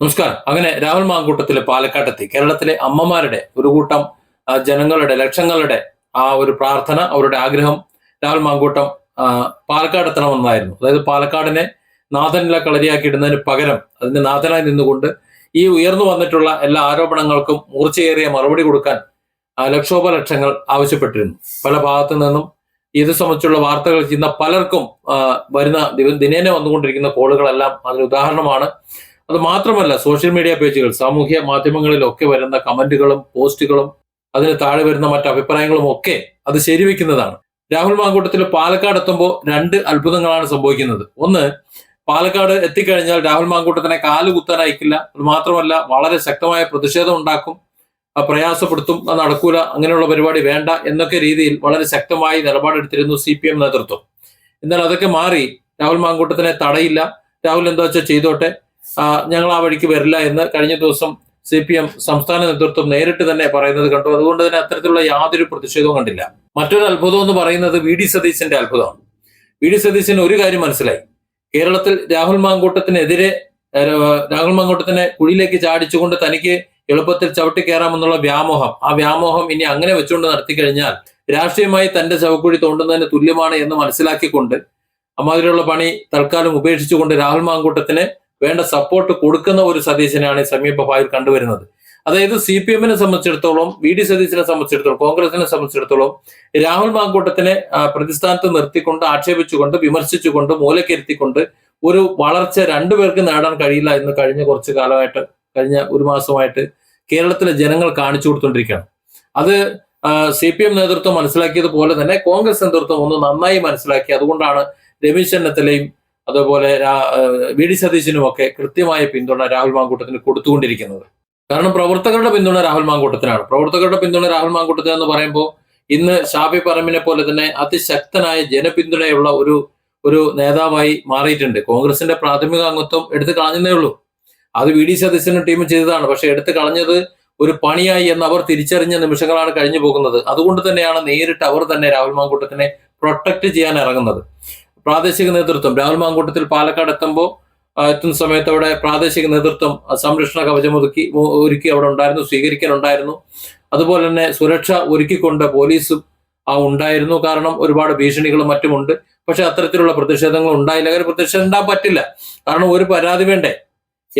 നമസ്കാരം. അങ്ങനെ രാഹുൽ മാങ്കൂട്ടത്തില് പാലക്കാട്ടെത്തി. കേരളത്തിലെ അമ്മമാരുടെ ഒരു കൂട്ടം ജനങ്ങളുടെ ലക്ഷങ്ങളുടെ ഒരു പ്രാർത്ഥന, അവരുടെ ആഗ്രഹം രാഹുൽ മാങ്കൂട്ടം പാലക്കാട് എത്തണമെന്നായിരുന്നു. അതായത് പാലക്കാടിനെ നാഥനില കളരിയാക്കിയിടുന്നതിന് പകരം അതിന്റെ നാഥനായി നിന്നുകൊണ്ട് ഈ ഉയർന്നു വന്നിട്ടുള്ള എല്ലാ ആരോപണങ്ങൾക്കും മൂർച്ചയേറിയ മറുപടി കൊടുക്കാൻ ലക്ഷോപലക്ഷങ്ങൾ ആവശ്യപ്പെട്ടിരുന്നു. പല ഭാഗത്തു നിന്നും ഇത് സംബന്ധിച്ചുള്ള വാർത്തകൾ ചെയ്യുന്ന പലർക്കും വരുന്ന ദിനേന വന്നുകൊണ്ടിരിക്കുന്ന കോളുകളെല്ലാം അതിന് ഉദാഹരണമാണ്. അത് മാത്രമല്ല, സോഷ്യൽ മീഡിയ പേജുകൾ, സാമൂഹ്യ മാധ്യമങ്ങളിലൊക്കെ വരുന്ന കമന്റുകളും പോസ്റ്റുകളും അതിന് താഴെ വരുന്ന മറ്റ് അഭിപ്രായങ്ങളും ഒക്കെ അത് ശരിവെക്കുന്നതാണ്. രാഹുൽ മാങ്കൂട്ടത്തിൽ പാലക്കാട് എത്തുമ്പോൾ രണ്ട് അത്ഭുതങ്ങളാണ് സംഭവിക്കുന്നത്. ഒന്ന്, പാലക്കാട് എത്തിക്കഴിഞ്ഞാൽ രാഹുൽ മാങ്കൂട്ടത്തിനെ കാല് കുത്താൻ അയക്കില്ല. അത് മാത്രമല്ല, വളരെ ശക്തമായ പ്രതിഷേധം ഉണ്ടാക്കും, പ്രയാസപ്പെടുത്തും, അത് നടക്കൂല, അങ്ങനെയുള്ള പരിപാടി വേണ്ട എന്നൊക്കെ രീതിയിൽ വളരെ ശക്തമായി നിലപാടെടുത്തിരുന്നു CPM നേതൃത്വം. എന്നാൽ അതൊക്കെ മാറി രാഹുൽ മാങ്കൂട്ടത്തിനെ തടയില്ല, രാഹുൽ എന്താ വെച്ചാൽ ചെയ്തോട്ടെ, ഞങ്ങൾ ആ വഴിക്ക് വരില്ല എന്ന് കഴിഞ്ഞ ദിവസം CPM സംസ്ഥാന നേതൃത്വം നേരിട്ട് തന്നെ പറയുന്നത് കണ്ടു. അതുകൊണ്ട് തന്നെ അത്തരത്തിലുള്ള യാതൊരു പ്രതിഷേധവും കണ്ടില്ല. മറ്റൊരു അത്ഭുതം എന്ന് പറയുന്നത് VD സതീശന്റെ അത്ഭുതമാണ്. VD സതീശന് ഒരു കാര്യം മനസ്സിലായി. കേരളത്തിൽ രാഹുൽ മാങ്കൂട്ടത്തിനെ കുഴിയിലേക്ക് ചാടിച്ചുകൊണ്ട് തനിക്ക് എളുപ്പത്തിൽ ചവിട്ടി കയറാമെന്നുള്ള വ്യാമോഹം, ആ വ്യാമോഹം ഇനി അങ്ങനെ വെച്ചുകൊണ്ട് നടത്തി കഴിഞ്ഞാൽ രാഷ്ട്രീയമായി തന്റെ ശവക്കുഴി തോണ്ടുന്നതിന് തുല്യമാണ് എന്ന് മനസ്സിലാക്കിക്കൊണ്ട് അമ്മാതിരിയുള്ള പണി തൽക്കാലം ഉപേക്ഷിച്ചുകൊണ്ട് രാഹുൽ മാങ്കൂട്ടത്തിന് വേണ്ട സപ്പോർട്ട് കൊടുക്കുന്ന ഒരു സതീശനാണ് സമീപഭാവിയിൽ കണ്ടുവരുന്നത്. അതായത് CPM-നെ സംബന്ധിച്ചിടത്തോളം, VD സതീശനെ സംബന്ധിച്ചിടത്തോളം, കോൺഗ്രസിനെ സംബന്ധിച്ചിടത്തോളം രാഹുൽ മാങ്കൂട്ടത്തിനെ പ്രതിസ്ഥാനത്ത് നിർത്തിക്കൊണ്ട്, ആക്ഷേപിച്ചുകൊണ്ട്, വിമർശിച്ചുകൊണ്ട്, മൂലക്കിരുത്തിക്കൊണ്ട് ഒരു വളർച്ച രണ്ടുപേർക്ക് നേടാൻ കഴിയില്ല എന്ന് കഴിഞ്ഞ ഒരു മാസമായിട്ട് കേരളത്തിലെ ജനങ്ങൾ കാണിച്ചു കൊടുത്തുകൊണ്ടിരിക്കുകയാണ്. അത് CPM നേതൃത്വം മനസ്സിലാക്കിയതുപോലെ തന്നെ കോൺഗ്രസ് നേതൃത്വം ഒന്ന് നന്നായി മനസ്സിലാക്കി. അതുകൊണ്ടാണ് രമേശ് ചെന്നിത്തലയും അതുപോലെ VD സതീശനും ഒക്കെ കൃത്യമായ പിന്തുണ രാഹുൽ മാങ്കൂട്ടത്തിന് കൊടുത്തുകൊണ്ടിരിക്കുന്നത്. കാരണം പ്രവർത്തകരുടെ പിന്തുണ രാഹുൽ മാങ്കൂട്ടത്തിനാണ്. പ്രവർത്തകരുടെ പിന്തുണ രാഹുൽ മാങ്കൂട്ടത്തിന് എന്ന് പറയുമ്പോൾ ഇന്ന് ഷാഫി പറമ്പിനെ പോലെ തന്നെ അതിശക്തനായ ജനപിന്തുണയുള്ള ഒരു നേതാവായി മാറിയിട്ടുണ്ട്. കോൺഗ്രസിന്റെ പ്രാഥമിക അംഗത്വം എടുത്തു കളഞ്ഞതേ ഉള്ളൂ. അത് VD സതീശനും ടീമും ചെയ്തതാണ്. പക്ഷെ എടുത്തു കളഞ്ഞത് ഒരു പണിയായി എന്ന് അവർ തിരിച്ചറിഞ്ഞ നിമിഷങ്ങളാണ് കഴിഞ്ഞു പോകുന്നത്. അതുകൊണ്ട് തന്നെയാണ് നേരിട്ട് അവർ തന്നെ രാഹുൽ മാങ്കൂട്ടത്തിനെ പ്രൊട്ടക്ട് ചെയ്യാൻ ഇറങ്ങുന്നത്. പ്രാദേശിക നേതൃത്വം രാഹുൽ മാങ്കൂട്ടത്തിൽ പാലക്കാട് എത്തുന്ന സമയത്ത് അവിടെ പ്രാദേശിക നേതൃത്വം സംരക്ഷണ കവചം ഒരുക്കി അവിടെ ഉണ്ടായിരുന്നു, സ്വീകരിക്കാനുണ്ടായിരുന്നു. അതുപോലെ തന്നെ സുരക്ഷ ഒരുക്കിക്കൊണ്ട് പോലീസും ഉണ്ടായിരുന്നു. കാരണം ഒരുപാട് ഭീഷണികളും മറ്റുമുണ്ട്. പക്ഷെ അത്തരത്തിലുള്ള പ്രതിഷേധങ്ങൾ ഉണ്ടായില്ല. അങ്ങനെ പ്രതിഷേധം ഉണ്ടാകാൻ പറ്റില്ല. കാരണം ഒരു പരാതി വേണ്ടേ,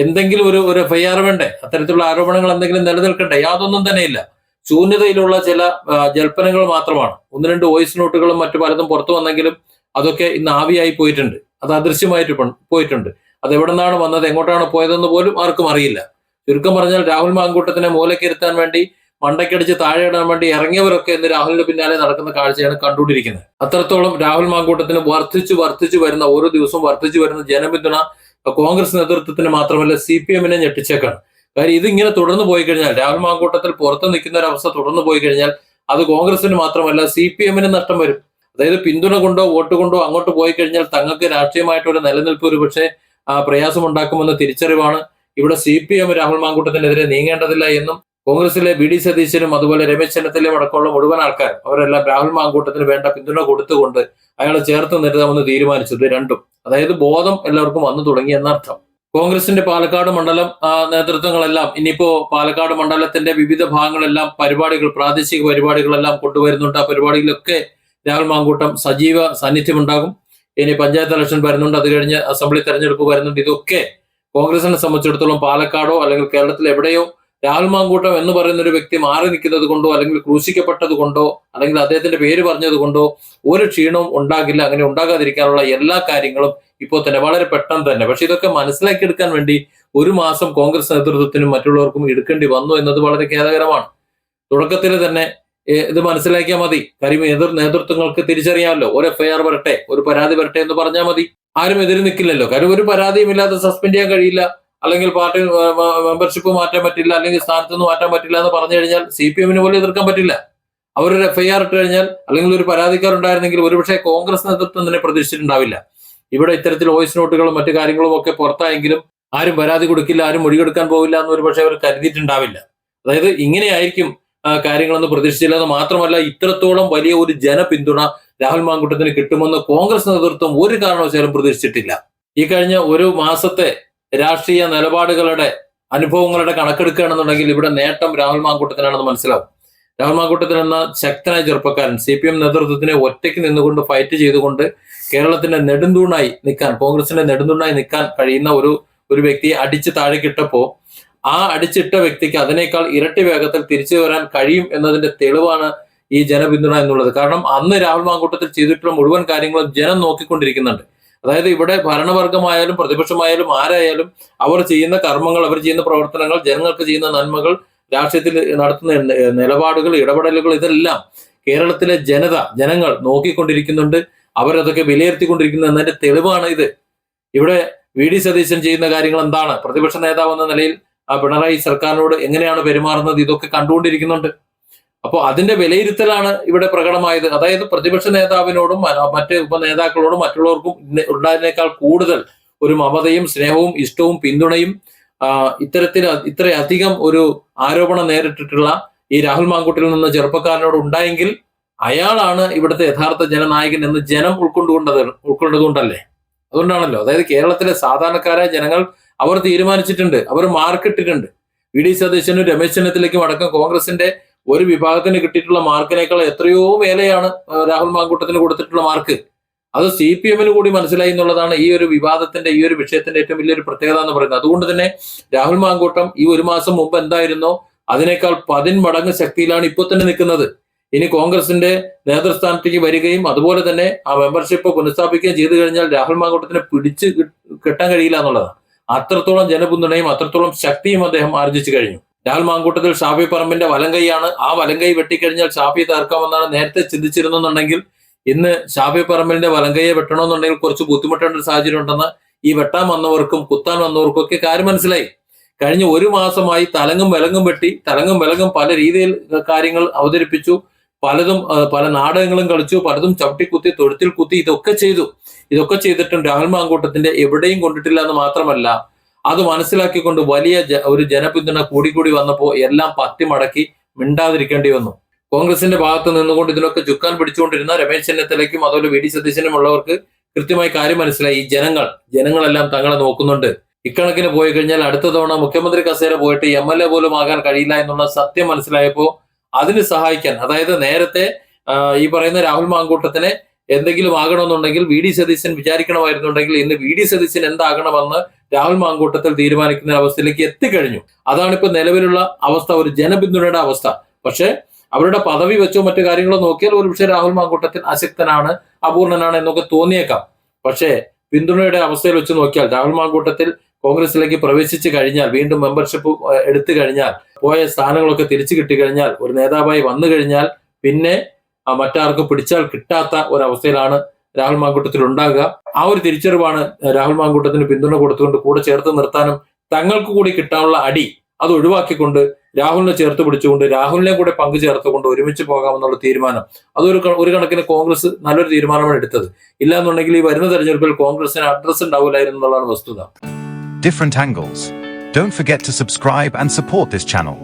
എന്തെങ്കിലും ഒരു FIR വേണ്ടേ, അത്തരത്തിലുള്ള ആരോപണങ്ങൾ എന്തെങ്കിലും നിലനിൽക്കണ്ടേ? യാതൊന്നും തന്നെ ഇല്ല. ശൂന്യതയിലുള്ള ചില ജൽപ്പനങ്ങൾ മാത്രമാണ്. ഒന്ന് രണ്ട് വോയിസ് നോട്ടുകളും മറ്റു പലതും പുറത്തു വന്നെങ്കിലും അതൊക്കെ ഇന്ന് ആവിയായി പോയിട്ടുണ്ട്. അത് അദൃശ്യമായിട്ട് പോയിട്ടുണ്ട്. അത് എവിടെ നിന്നാണ് വന്നത്, എങ്ങോട്ടാണ് പോയതെന്ന് പോലും ആർക്കും അറിയില്ല. ചുരുക്കം പറഞ്ഞാൽ രാഹുൽ മാങ്കൂട്ടത്തിനെ മൂലക്കിരുത്താൻ വേണ്ടി, മണ്ടക്കടിച്ച് താഴെയിടാൻ വേണ്ടി ഇറങ്ങിയവരൊക്കെ ഇന്ന് രാഹുലിന്റെ പിന്നാലെ നടക്കുന്ന കാഴ്ചയാണ് കണ്ടുകൊണ്ടിരിക്കുന്നത്. അത്രത്തോളം രാഹുൽ മാങ്കൂട്ടത്തിന് വർദ്ധിച്ചു വരുന്ന, ഓരോ ദിവസവും വർദ്ധിച്ചു വരുന്ന ജനപിന്തുണ കോൺഗ്രസ് നേതൃത്വത്തിന് മാത്രമല്ല CPM-നെ ഞെട്ടിച്ചേക്കാണ്. കാര്യം ഇതിങ്ങനെ തുടർന്ന് പോയി കഴിഞ്ഞാൽ, രാഹുൽ മാങ്കൂട്ടത്തിൽ പുറത്ത് നിൽക്കുന്ന ഒരവസ്ഥ തുടർന്ന് പോയി കഴിഞ്ഞാൽ അത് കോൺഗ്രസിന് മാത്രമല്ല CPM-ന് നഷ്ടം വരും. അതായത് പിന്തുണ കൊണ്ടോ വോട്ട് കൊണ്ടോ അങ്ങോട്ട് പോയി കഴിഞ്ഞാൽ തങ്ങൾക്ക് രാഷ്ട്രീയമായിട്ടൊരു നിലനിൽപ്പ് ഒരു പക്ഷേ പ്രയാസമുണ്ടാക്കുമെന്ന തിരിച്ചറിവാണ് ഇവിടെ CPM രാഹുൽ മാങ്കൂട്ടത്തിനെതിരെ നീങ്ങേണ്ടതില്ല എന്നും കോൺഗ്രസിലെ VD സതീശനും അതുപോലെ രമേശ് ചെന്നിത്തലയും അടക്കമുള്ള മുഴുവൻ ആൾക്കാരും അവരെല്ലാം രാഹുൽ മാങ്കൂട്ടത്തിന് വേണ്ട പിന്തുണ കൊടുത്തുകൊണ്ട് അയാളെ ചേർത്ത് നിർത്താമെന്ന് തീരുമാനിച്ചത് രണ്ടും. അതായത് ബോധം എല്ലാവർക്കും വന്നു തുടങ്ങി എന്നർത്ഥം. കോൺഗ്രസിന്റെ പാലക്കാട് മണ്ഡലം നേതൃത്വങ്ങളെല്ലാം ഇനിയിപ്പോ പാലക്കാട് മണ്ഡലത്തിന്റെ വിവിധ ഭാഗങ്ങളെല്ലാം പ്രാദേശിക പരിപാടികളെല്ലാം കൊണ്ടുവരുന്നുണ്ട്. ആ പരിപാടികളിലൊക്കെ രാഹുൽ മാങ്കൂട്ടം സജീവ സാന്നിധ്യം ഉണ്ടാകും. ഇനി പഞ്ചായത്ത് ഇലക്ഷൻ വരുന്നുണ്ട്, അത് കഴിഞ്ഞ് അസംബ്ലി തെരഞ്ഞെടുപ്പ് വരുന്നുണ്ട്. ഇതൊക്കെ കോൺഗ്രസിനെ സംബന്ധിച്ചിടത്തോളം പാലക്കാടോ അല്ലെങ്കിൽ കേരളത്തിൽ എവിടെയോ രാഹുൽ മാങ്കൂട്ടം എന്ന് പറയുന്ന ഒരു വ്യക്തി മാറി നിൽക്കുന്നത് കൊണ്ടോ അല്ലെങ്കിൽ ക്രൂശിക്കപ്പെട്ടത് കൊണ്ടോ അല്ലെങ്കിൽ അദ്ദേഹത്തിന്റെ പേര് പറഞ്ഞത് കൊണ്ടോ ഒരു ക്ഷീണവും ഉണ്ടാകില്ല. അങ്ങനെ ഉണ്ടാകാതിരിക്കാനുള്ള എല്ലാ കാര്യങ്ങളും ഇപ്പോൾ തന്നെ വളരെ പെട്ടെന്ന് തന്നെ. പക്ഷെ ഇതൊക്കെ മനസ്സിലാക്കിയെടുക്കാൻ വേണ്ടി ഒരു മാസം കോൺഗ്രസ് നേതൃത്വത്തിനും മറ്റുള്ളവർക്കും എടുക്കേണ്ടി വന്നു എന്നത് വളരെ ഖേദകരമാണ്. തുടക്കത്തിൽ തന്നെ ഇത് മനസ്സിലാക്കിയാൽ മതി. കാര്യം നേതൃത്വങ്ങൾക്ക് തിരിച്ചറിയാമല്ലോ, ഒരു FIR വരട്ടെ, ഒരു പരാതി വരട്ടെ എന്ന് പറഞ്ഞാൽ മതി. ആരും എതിര് നിൽക്കില്ലല്ലോ. കാര്യം ഒരു പരാതിയും ഇല്ലാതെ സസ്പെൻഡ് ചെയ്യാൻ കഴിയില്ല, അല്ലെങ്കിൽ പാർട്ടി മെമ്പർഷിപ്പ് മാറ്റാൻ പറ്റില്ല, അല്ലെങ്കിൽ സ്ഥാനത്ത് നിന്ന് മാറ്റാൻ പറ്റില്ല എന്ന് പറഞ്ഞു കഴിഞ്ഞാൽ CPM-ന് പോലും എതിർക്കാൻ പറ്റില്ല. അവരൊരു FIR ഇട്ട് കഴിഞ്ഞാൽ അല്ലെങ്കിൽ ഒരു പരാതിക്കാരുണ്ടായിരുന്നെങ്കിൽ ഒരുപക്ഷെ കോൺഗ്രസ് നേതൃത്വം തന്നെ പ്രതീക്ഷിച്ചിട്ടുണ്ടാവില്ല. ഇവിടെ ഇത്തരത്തിൽ വോയിസ് നോട്ടുകളും മറ്റു കാര്യങ്ങളും ഒക്കെ പുറത്തായെങ്കിലും ആരും പരാതി കൊടുക്കില്ല, ആരും മൊഴിയെടുക്കാൻ പോവില്ല എന്ന് ഒരുപക്ഷെ അവർ കരുതിയിട്ടുണ്ടാവില്ല. അതായത് ഇങ്ങനെയായിരിക്കും കാര്യങ്ങളൊന്നും പ്രതീക്ഷിച്ചില്ല. എന്ന് മാത്രമല്ല, ഇത്രത്തോളം വലിയ ഒരു ജനപിന്തുണ രാഹുൽ മാങ്കൂട്ടത്തിന് കിട്ടുമെന്ന് കോൺഗ്രസ് നേതൃത്വം ഒരു കാരണവശാലും പ്രതീക്ഷിച്ചിട്ടില്ല. ഈ കഴിഞ്ഞ ഒരു മാസത്തെ രാഷ്ട്രീയ നിലപാടുകളുടെ അനുഭവങ്ങളുടെ കണക്കെടുക്കുകയാണെന്നുണ്ടെങ്കിൽ ഇവിടെ നേട്ടം രാഹുൽ മാങ്കൂട്ടത്തിനാണെന്ന് മനസ്സിലാവും. രാഹുൽ മാങ്കൂട്ടത്തിൽ എന്ന ശക്തനായ ചെറുപ്പക്കാരൻ CPM നേതൃത്വത്തിനെ ഒറ്റയ്ക്ക് നിന്നുകൊണ്ട് ഫൈറ്റ് ചെയ്തുകൊണ്ട് കേരളത്തിന്റെ നെടുന്തൂണായി നിൽക്കാൻ, കോൺഗ്രസിന്റെ നെടുന്തൂണായി നിൽക്കാൻ കഴിയുന്ന ഒരു വ്യക്തിയെ അടിച്ച് താഴേക്കിട്ടപ്പോ ആ അടിച്ചിട്ട വ്യക്തിക്ക് അതിനേക്കാൾ ഇരട്ടി വേഗത്തിൽ തിരിച്ചു വരാൻ കഴിയും എന്നതിന്റെ തെളിവാണ് ഈ ജനപിന്തുണ എന്നുള്ളത്. കാരണം അന്ന് രാഹുൽ മാങ്കൂട്ടത്തിൽ ചെയ്തിട്ടുള്ള മുഴുവൻ കാര്യങ്ങളും ജനം നോക്കിക്കൊണ്ടിരിക്കുന്നുണ്ട്. അതായത് ഇവിടെ ഭരണവർഗമായാലും പ്രതിപക്ഷമായാലും ആരായാലും അവർ ചെയ്യുന്ന കർമ്മങ്ങൾ, അവർ ചെയ്യുന്ന പ്രവർത്തനങ്ങൾ, ജനങ്ങൾക്ക് ചെയ്യുന്ന നന്മകൾ, രാഷ്ട്രീയത്തിൽ നടത്തുന്ന നിലപാടുകൾ, ഇടപെടലുകൾ, ഇതെല്ലാം കേരളത്തിലെ ജനങ്ങൾ നോക്കിക്കൊണ്ടിരിക്കുന്നുണ്ട്. അവരതൊക്കെ വിലയിരുത്തിക്കൊണ്ടിരിക്കുന്നു എന്നതിന്റെ തെളിവാണ് ഇത്. ഇവിടെ VD സതീശൻ ചെയ്യുന്ന കാര്യങ്ങൾ എന്താണ്, പ്രതിപക്ഷ നേതാവ് എന്ന നിലയിൽ പിണറായി സർക്കാരിനോട് എങ്ങനെയാണ് പെരുമാറുന്നത്, ഇതൊക്കെ കണ്ടുകൊണ്ടിരിക്കുന്നുണ്ട്. അപ്പോൾ അതിന്റെ വിലയിരുത്തലാണ് ഇവിടെ പ്രകടമായത്. അതായത് പ്രതിപക്ഷ നേതാവിനോടും മറ്റ് ഉപനേതാക്കളോടും മറ്റുള്ളവർക്കും ഉണ്ടായതിനേക്കാൾ കൂടുതൽ ഒരു മമതയും സ്നേഹവും ഇഷ്ടവും പിന്തുണയും ഇത്രയധികം ഒരു ആരോപണം നേരിട്ടിട്ടുള്ള ഈ രാഹുൽ മാങ്കൂട്ടിൽ നിന്ന് ചെറുപ്പക്കാരനോട് ഉണ്ടായെങ്കിൽ അയാളാണ് ഇവിടുത്തെ യഥാർത്ഥ ജനനായകൻ എന്ന് ജനം ഉൾക്കൊണ്ടതുകൊണ്ടല്ലേ. അതുകൊണ്ടാണല്ലോ. അതായത് കേരളത്തിലെ സാധാരണക്കാരായ ജനങ്ങൾ അവർ തീരുമാനിച്ചിട്ടുണ്ട്, അവർ മാർക്കിട്ടിട്ടുണ്ട്. VD സതീശനും രമേശ് ചെന്നിത്തലയ്ക്കും അടക്കം കോൺഗ്രസിന്റെ ഒരു വിഭാഗത്തിന് കിട്ടിയിട്ടുള്ള മാർക്കിനേക്കാൾ എത്രയോ മേലെയാണ് രാഹുൽ മാങ്കൂട്ടത്തിന് കൊടുത്തിട്ടുള്ള മാർക്ക്. അത് CPM കൂടി മനസ്സിലായി എന്നുള്ളതാണ് ഈ ഒരു വിവാദത്തിന്റെ, ഈ ഒരു വിഷയത്തിന്റെ ഏറ്റവും വലിയൊരു പ്രത്യേകത എന്ന് പറയുന്നത്. അതുകൊണ്ട് തന്നെ രാഹുൽ മാങ്കൂട്ടം ഈ ഒരു മാസം മുമ്പ് എന്തായിരുന്നോ അതിനേക്കാൾ 10 മടങ്ങ് ശക്തിയിലാണ് ഇപ്പോൾ തന്നെ നിൽക്കുന്നത്. ഇനി കോൺഗ്രസിന്റെ നേതൃസ്ഥാനത്തേക്ക് വരികയും അതുപോലെ തന്നെ ആ മെമ്പർഷിപ്പ് പുനഃസ്ഥാപിക്കുകയും ചെയ്തു കഴിഞ്ഞാൽ രാഹുൽ മാങ്കൂട്ടത്തിനെ പിടിച്ച് കെട്ടാൻ കഴിയില്ല എന്നുള്ളതാണ്. അത്രത്തോളം ജനപിന്തുണയും അത്രത്തോളം ശക്തിയും അദ്ദേഹം ആർജിച്ചു കഴിഞ്ഞു. രാഹുൽ മാങ്കൂട്ടത്തിൽ ഷാഫി പറമ്പിന്റെ വലങ്കൈയാണ്. ആ വലങ്കൈ വെട്ടിക്കഴിഞ്ഞാൽ ഷാഫി തകർക്കാമെന്നാണ് നേരത്തെ ചിന്തിച്ചിരുന്നുണ്ടെങ്കിൽ ഇന്ന് ഷാഫി പറമ്പിന്റെ വലങ്കൈയെ വെട്ടണമെന്നുണ്ടെങ്കിൽ കുറച്ച് ബുദ്ധിമുട്ടേണ്ട ഒരു സാഹചര്യം ഉണ്ടെന്ന് ഈ വെട്ടാൻ വന്നവർക്കും കുത്താൻ വന്നവർക്കും ഒക്കെ കാര്യം മനസ്സിലായി. കഴിഞ്ഞ ഒരു മാസമായി തലങ്ങും വിലങ്ങും വെട്ടി, തലങ്ങും വിലങ്ങും പല രീതിയിൽ കാര്യങ്ങൾ അവതരിപ്പിച്ചു, പല നാടകങ്ങളും കളിച്ചു, പലതും ചവിട്ടിക്കുത്തി, തൊഴുത്തിൽ കുത്തി, ഇതൊക്കെ ചെയ്തിട്ടും രാഹുൽ മാങ്കൂട്ടത്തിന്റെ എവിടെയും കൊണ്ടിട്ടില്ല എന്ന് മാത്രമല്ല, അത് മനസ്സിലാക്കിക്കൊണ്ട് വലിയ ഒരു ജനപിന്തുണ കൂടി വന്നപ്പോൾ എല്ലാം പത്തിമടക്കി മിണ്ടാതിരിക്കേണ്ടി വന്നു. കോൺഗ്രസിന്റെ ഭാഗത്ത് നിന്നുകൊണ്ട് ഇതിനൊക്കെ ചുക്കാൻ പിടിച്ചുകൊണ്ടിരുന്ന രമേശ് ചെന്നിത്തലയ്ക്കും അതുപോലെ VD സതീശനും ഉള്ളവർക്ക് കൃത്യമായി കാര്യം മനസ്സിലായി. ഈ ജനങ്ങളെല്ലാം തങ്ങളെ നോക്കുന്നുണ്ട്. ഇക്കണക്കിന് പോയി കഴിഞ്ഞാൽ അടുത്ത തവണ മുഖ്യമന്ത്രി കസേര പോയിട്ട് MLA പോലും ആകാൻ കഴിയില്ല എന്നുള്ള സത്യം മനസ്സിലായപ്പോൾ അതിന് സഹായിക്കാൻ, അതായത് നേരത്തെ ഈ പറയുന്ന രാഹുൽ മാങ്കൂട്ടത്തിനെ എന്തെങ്കിലും ആകണമെന്നുണ്ടെങ്കിൽ VD സതീശൻ വിചാരിക്കണമായിരുന്നുണ്ടെങ്കിൽ ഇന്ന് VD സതീശൻ എന്താകണമെന്ന് രാഹുൽ മാങ്കൂട്ടത്തിൽ തീരുമാനിക്കുന്ന അവസ്ഥയിലേക്ക് എത്തിക്കഴിഞ്ഞു. അതാണിപ്പോ നിലവിലുള്ള അവസ്ഥ, ഒരു ജനപിന്തുണയുടെ അവസ്ഥ. പക്ഷെ അവരുടെ പദവി വെച്ചോ മറ്റു കാര്യങ്ങളോ നോക്കിയാൽ ഒരുപക്ഷെ രാഹുൽ മാങ്കൂട്ടത്തിൽ അശക്തനാണ്, അപൂർണനാണ് എന്നൊക്കെ തോന്നിയേക്കാം. പക്ഷേ പിന്തുണയുടെ അവസ്ഥയിൽ വെച്ച് നോക്കിയാൽ രാഹുൽ മാങ്കൂട്ടത്തിൽ കോൺഗ്രസിലേക്ക് പ്രവേശിച്ചു കഴിഞ്ഞാൽ, വീണ്ടും മെമ്പർഷിപ്പ് എടുത്തു കഴിഞ്ഞാൽ, പോയ സ്ഥാനങ്ങളൊക്കെ തിരിച്ചു കിട്ടിക്കഴിഞ്ഞാൽ, ഒരു നേതാവായി വന്നു കഴിഞ്ഞാൽ പിന്നെ മറ്റാർക്കും പിടിച്ചാൽ കിട്ടാത്ത ഒരവസ്ഥയിലാണ് രാഹുൽ മാങ്കൂട്ടത്തിൽ ഉണ്ടാകുക. ആ ഒരു തിരിച്ചറിവാണ് രാഹുൽ മാങ്കൂട്ടത്തിന് പിന്തുണ കൊടുത്തുകൊണ്ട് കൂടെ ചേർത്ത് നിർത്താനും തങ്ങൾക്ക് കൂടി കിട്ടാനുള്ള അടി അത് ഒഴിവാക്കിക്കൊണ്ട് രാഹുലിനെ ചേർത്ത് പിടിച്ചുകൊണ്ട് രാഹുലിനെ കൂടെ പങ്കു ചേർത്തുകൊണ്ട് ഒരുമിച്ച് പോകാമെന്നുള്ള തീരുമാനം, ഒരു കണക്കിന് കോൺഗ്രസ് നല്ലൊരു തീരുമാനമാണ് എടുത്തത്. ഇല്ലാന്നുണ്ടെങ്കിൽ ഈ വരുന്ന തെരഞ്ഞെടുപ്പിൽ കോൺഗ്രസിന് അഡ്രസ് ഉണ്ടാവില്ലായിരുന്നു എന്നുള്ളതാണ് വസ്തുത. Different angles. Don't forget to subscribe and support this channel.